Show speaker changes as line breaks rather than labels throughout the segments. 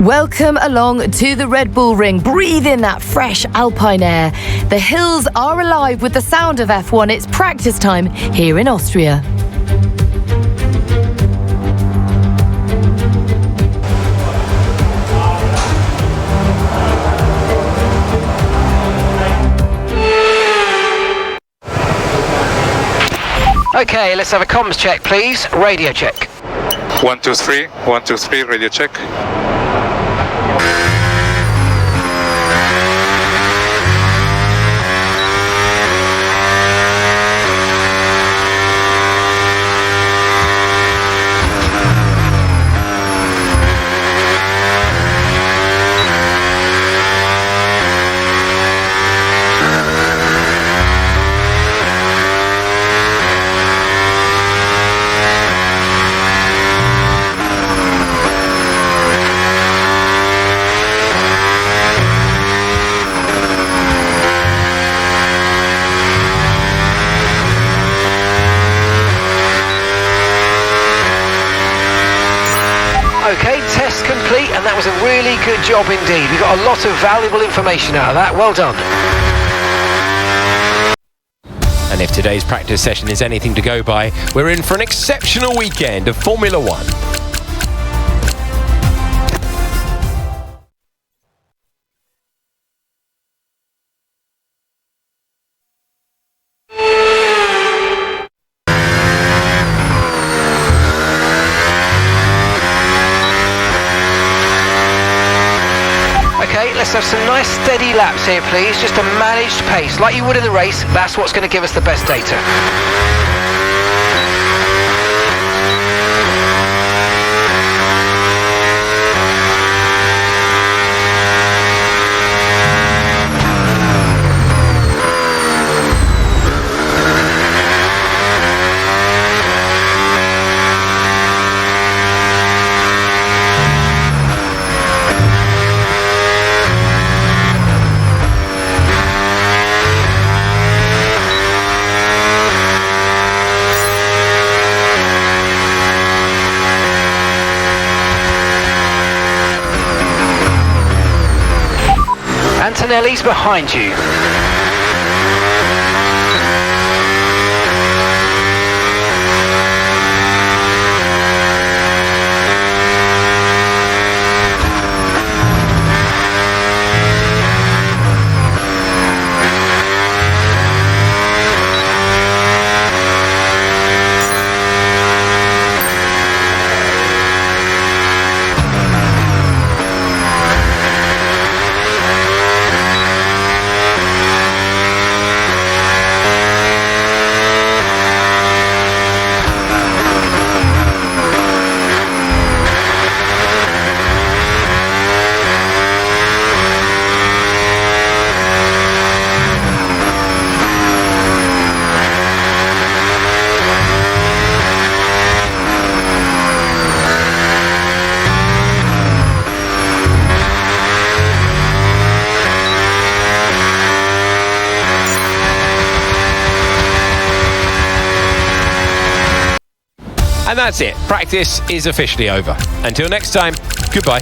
Welcome along to the Red Bull Ring. Breathe in that fresh alpine air. The hills are alive with the sound of F1. It's practice time here in Austria.
Okay, let's have a comms check, please. Radio check.
1, 2, 3. 1, 2, 3. Radio check.
Okay, test complete, and that was a really good job indeed. We got a lot of valuable information out of that. Well done.
And if today's practice session is anything to go by, we're in for an exceptional weekend of Formula One.
Okay, let's have some nice steady laps here, please. Just a managed pace, like you would in the race. That's what's going to give us the best data. Antonelli's behind you.
And that's it. Practice is officially over. Until next time, goodbye.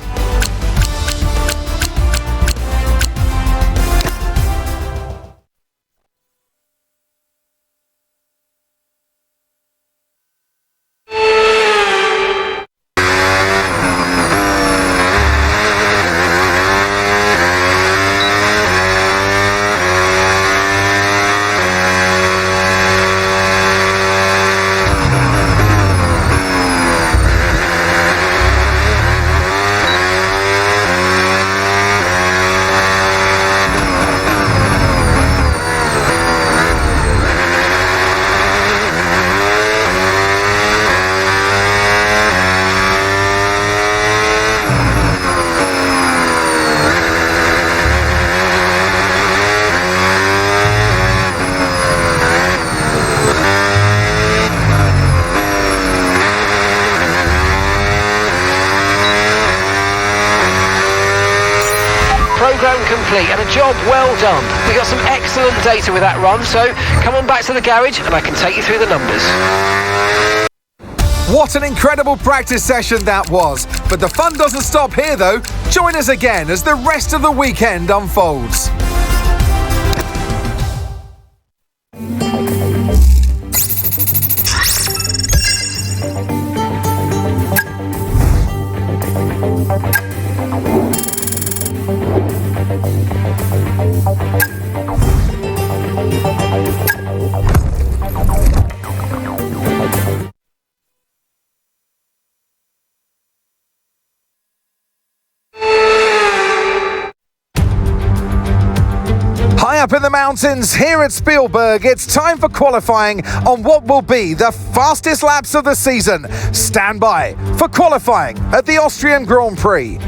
Programme complete and a job well done. We got some excellent data with that run, so come on back to the garage and I can take you through the numbers.
What an incredible practice session that was. But the fun doesn't stop here though. Join us again as the rest of the weekend unfolds. High up in the mountains here at Spielberg, it's time for qualifying on what will be the fastest laps of the season. Stand by for qualifying at the Austrian Grand Prix.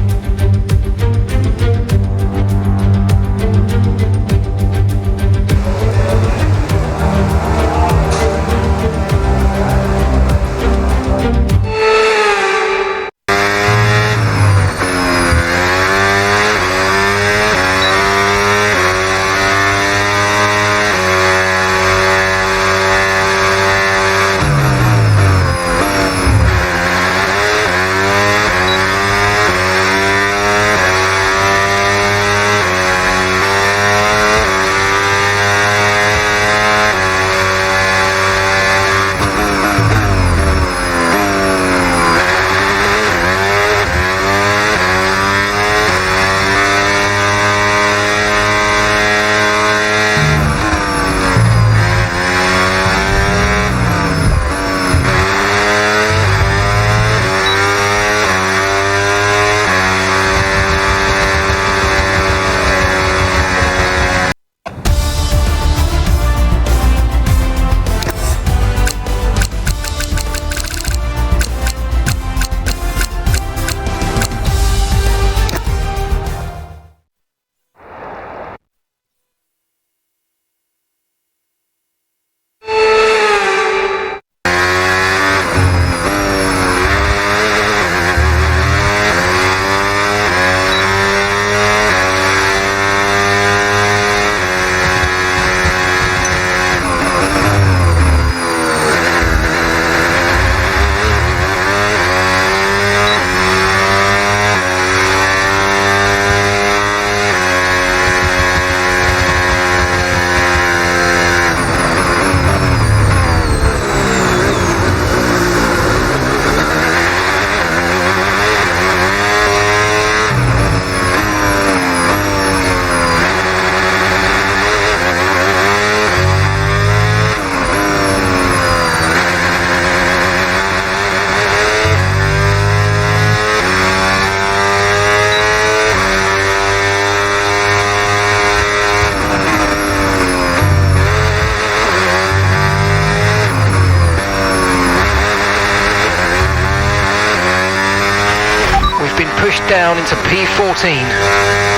Pushed down into P14.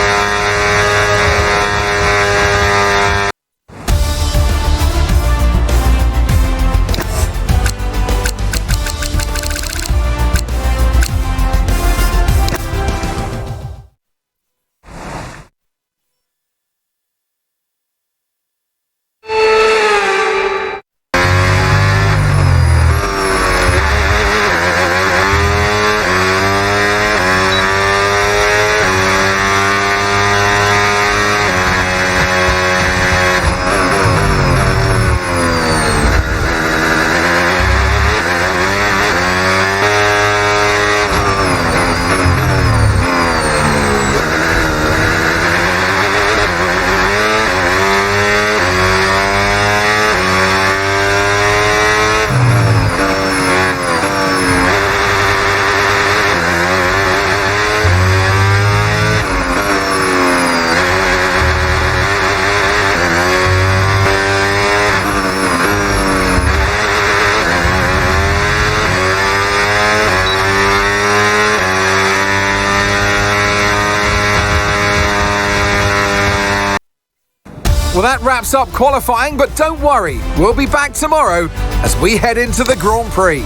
Well, that wraps up qualifying, but don't worry, we'll be back tomorrow as we head into the Grand Prix.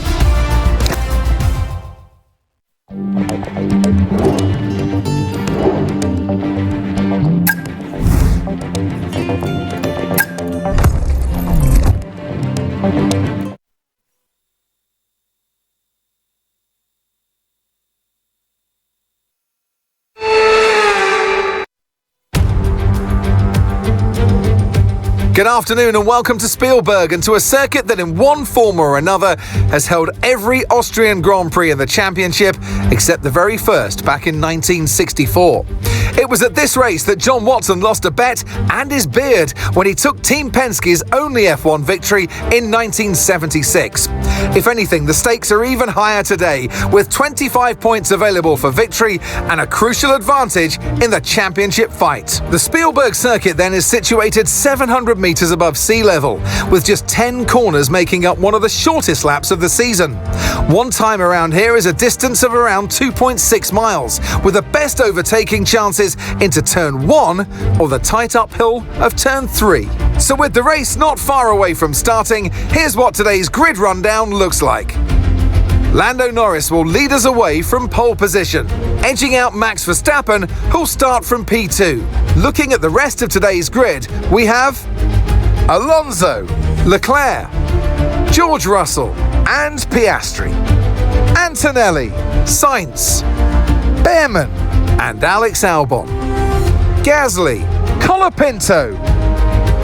Good afternoon and welcome to Spielberg and to a circuit that in one form or another has held every Austrian Grand Prix in the championship except the very first back in 1964. It was at this race that John Watson lost a bet and his beard when he took Team Penske's only F1 victory in 1976. If anything, the stakes are even higher today, with 25 points available for victory and a crucial advantage in the championship fight. The Spielberg circuit then is situated 700 metres above sea level, with just 10 corners making up one of the shortest laps of the season. One time around here is a distance of around 2.6 miles, with the best overtaking chances into turn 1 or the tight uphill of turn 3. So with the race not far away from starting, here's what today's grid rundown looks like. Lando Norris will lead us away from pole position, edging out Max Verstappen, who'll start from P2. Looking at the rest of today's grid, we have Alonso, Leclerc, George Russell and Piastri, Antonelli, Sainz, Bearman and Alex Albon, Gasly, Colapinto,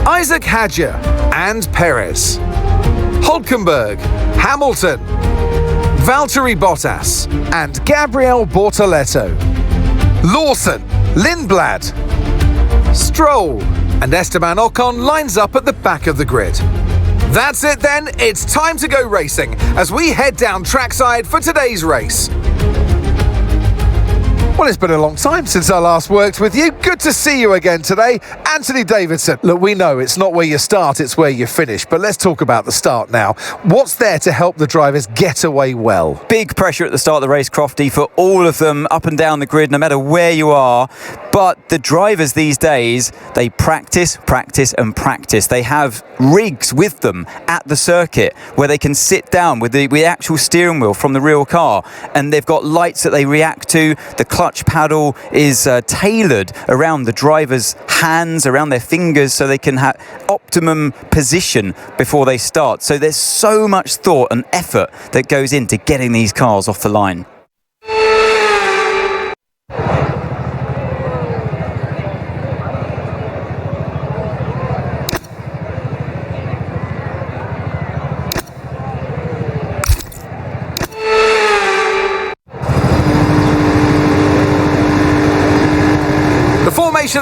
Isaac Hadjar and Perez, Hülkenberg, Hamilton, Valtteri Bottas and Gabriel Bortoleto, Lawson, Lindblad, Stroll and Esteban Ocon lines up at the back of the grid. That's it then, it's time to go racing as we head down trackside for today's race. Well, it's been a long time since I last worked with you. Good to see you again today. Anthony Davidson. Look, we know it's not where you start, it's where you finish. But let's talk about the start now. What's there to help the drivers get away well?
Big pressure at the start of the race, Crofty, for all of them up and down the grid, no matter where you are. But the drivers these days, they practice and practice. They have rigs with them at the circuit where they can sit down with the actual steering wheel from the real car. And they've got lights that they react to. The clutch paddle is tailored around the driver's hands, around their fingers, so they can have optimum position before they start. So there's so much thought and effort that goes into getting these cars off the line.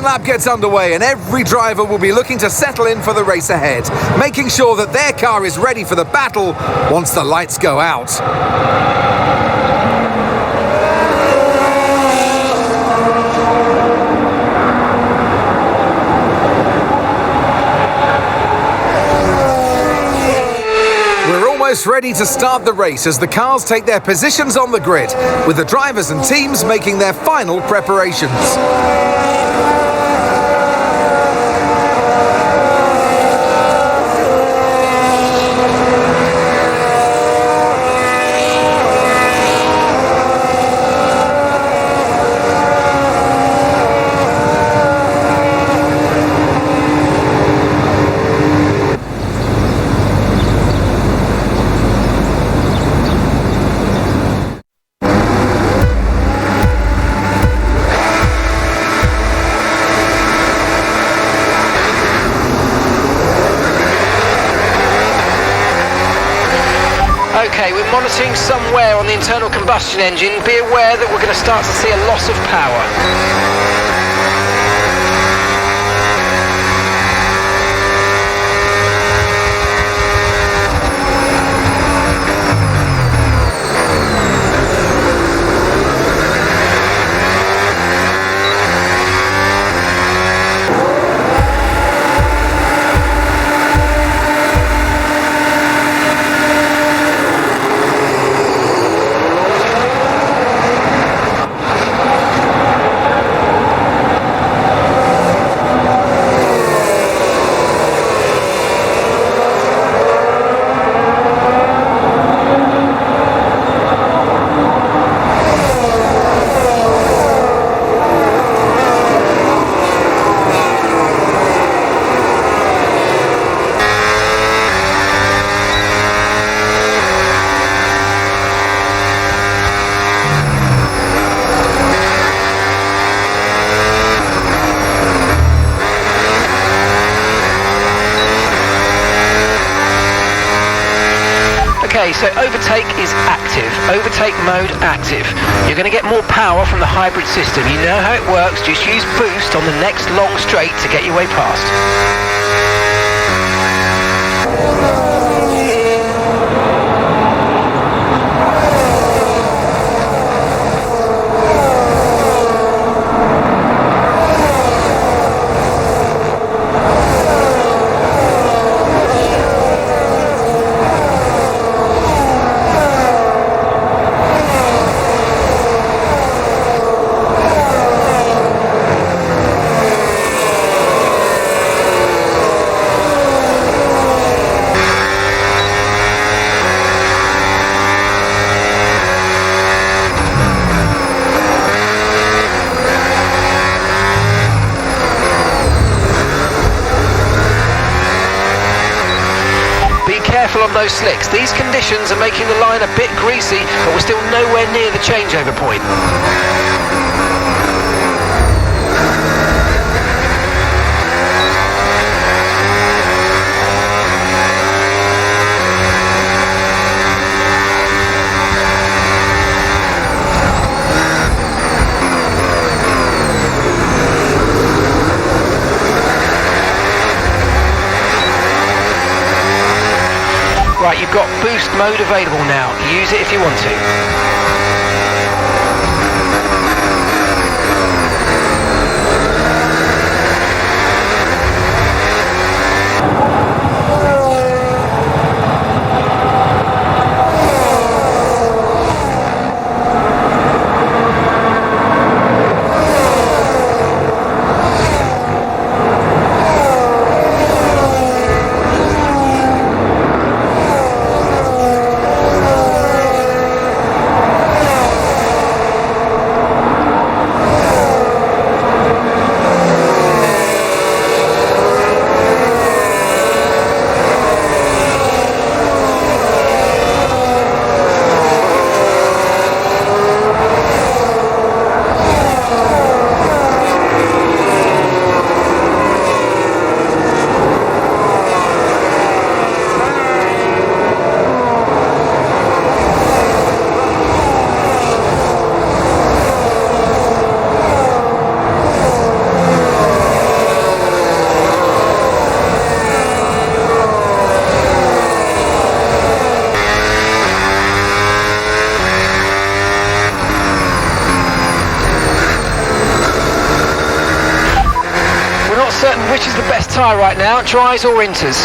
Lap gets underway and every driver will be looking to settle in for the race ahead, making sure that their car is ready for the battle once the lights go out. We're almost ready to start the race as the cars take their positions on the grid, with the drivers and teams making their final preparations.
Okay, we're monitoring somewhere on the internal combustion engine. Be aware that we're going to start to see a loss of power. so overtake is active. Overtake mode active. You're going to get more power from the hybrid system. You know how it works. Just use boost on the next long straight to get your way past. Careful on those slicks. These conditions are making the line a bit greasy, but we're still nowhere near the changeover point. Right, you've got boost mode available now. Use it if you want to. Certain which is the best tyre right now, dries or inters.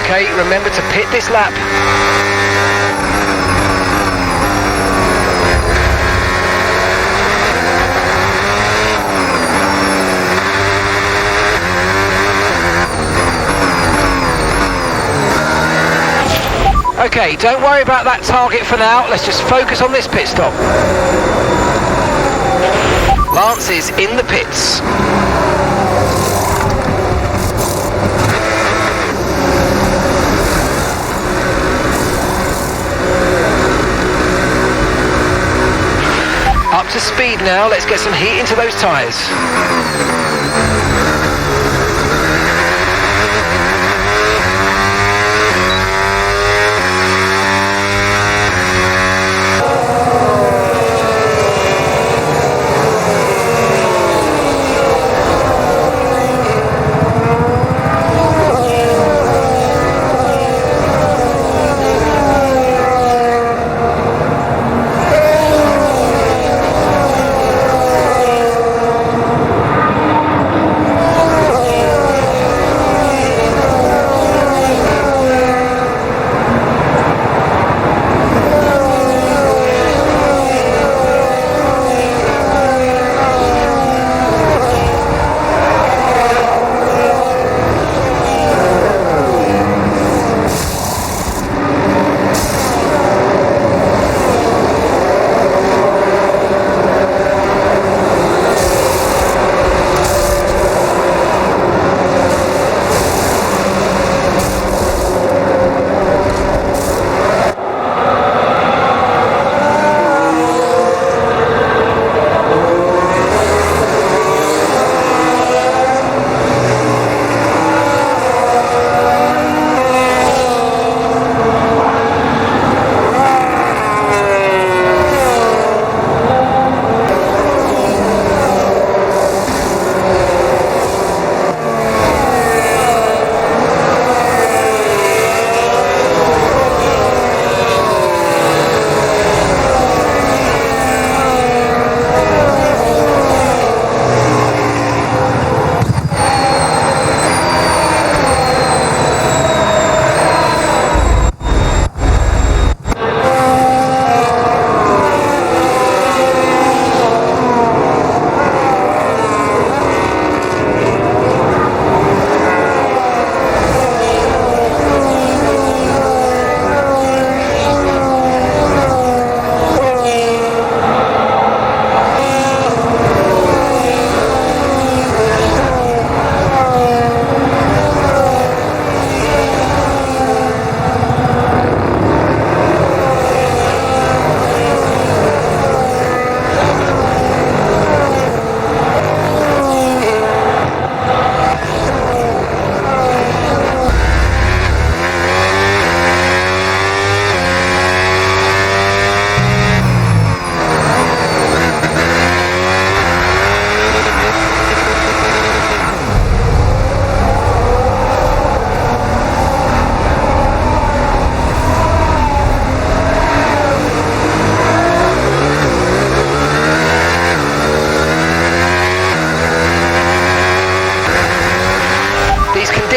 Okay, remember to pit this lap. Okay, don't worry about that target for now. Let's just focus on this pit stop. Lance is in the pits. Up to speed now. Let's get some heat into those tyres.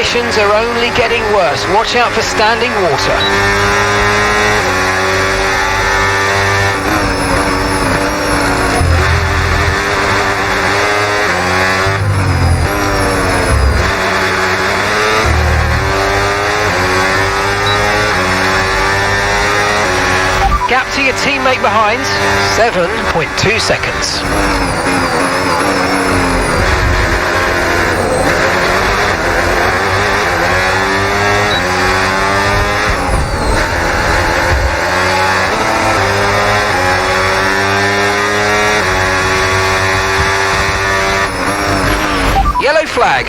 conditions are only getting worse. Watch out for standing water. Gap to your teammate behind, 7.2 seconds. Yellow flag.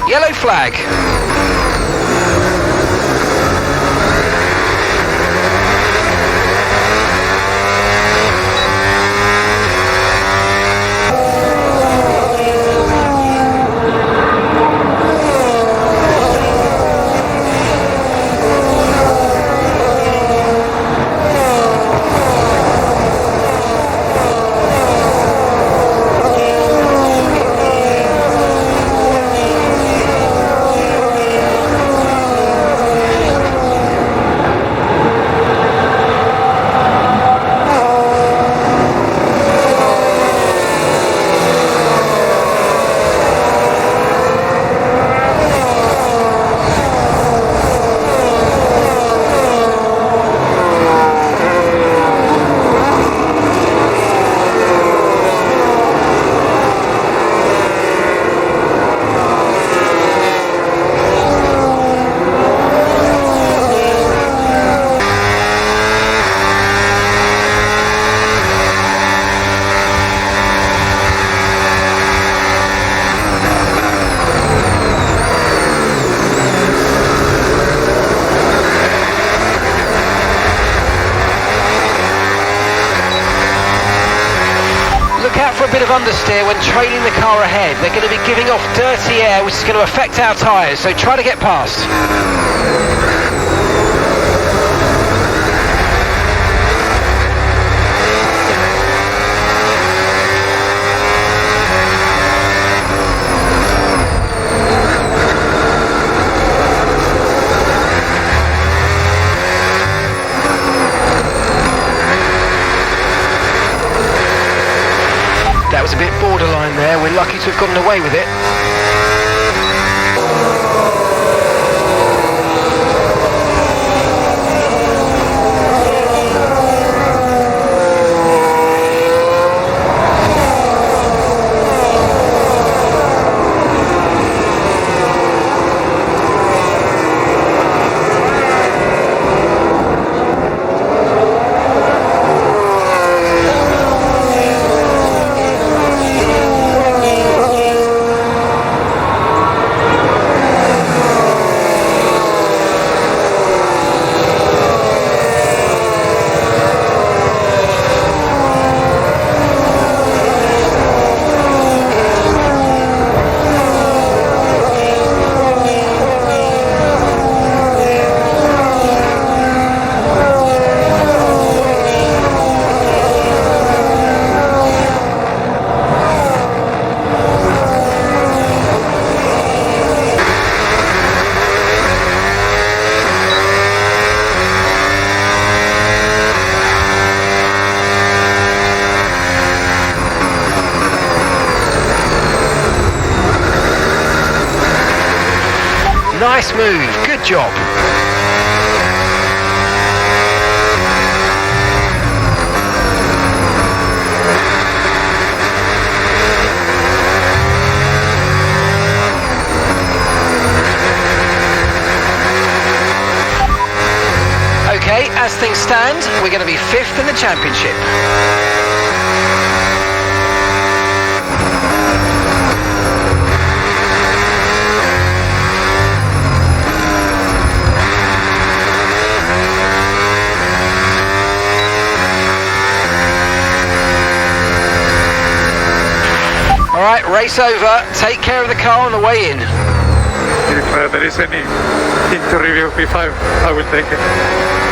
Yellow flag. A bit of understeer when trailing the car ahead. They're going to be giving off dirty air, which is going to affect our tyres, so try to get past. That was a bit borderline there. We're lucky to have gotten away with it. Nice move, good job. Okay, as things stand, we're going to be 5th in the championship. All right, race over. Take care of the car on the way in.
If there is anything to review P5, I will take it.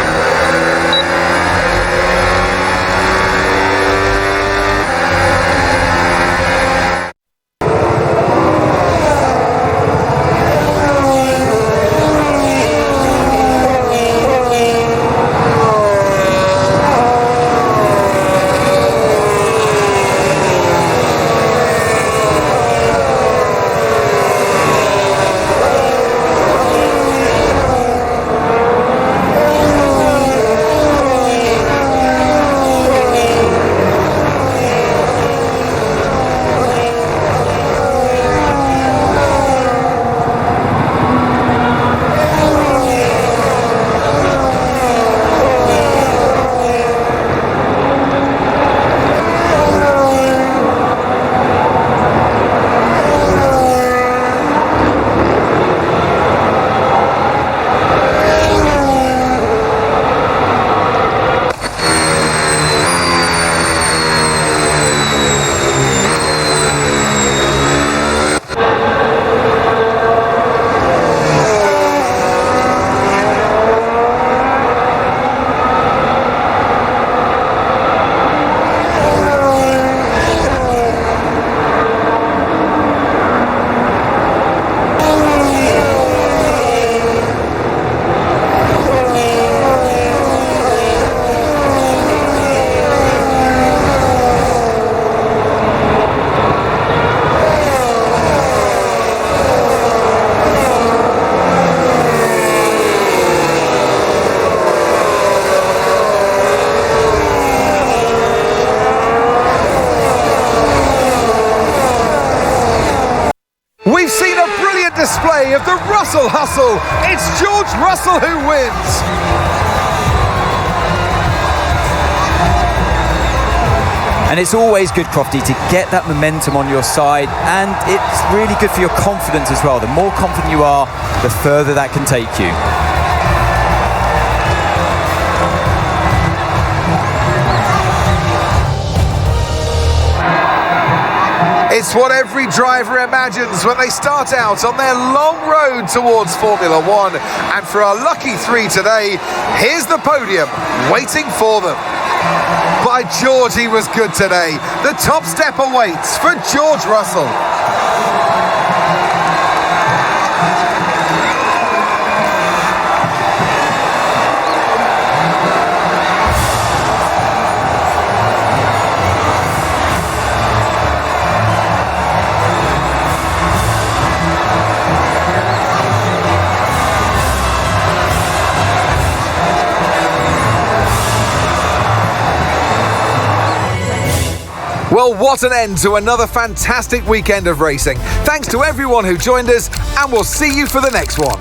We've seen a brilliant display of the Russell hustle. It's George Russell who wins.
And it's always good, Crofty, to get that momentum on your side, and it's really good for your confidence as well. The more confident you are, the further that can take you.
It's what every driver imagines when they start out on their long road towards Formula One. And for our lucky three today, here's the podium waiting for them. By George, he was good today. The top step awaits for George Russell. Well, what an end to another fantastic weekend of racing. Thanks to everyone who joined us, and we'll see you for the next one.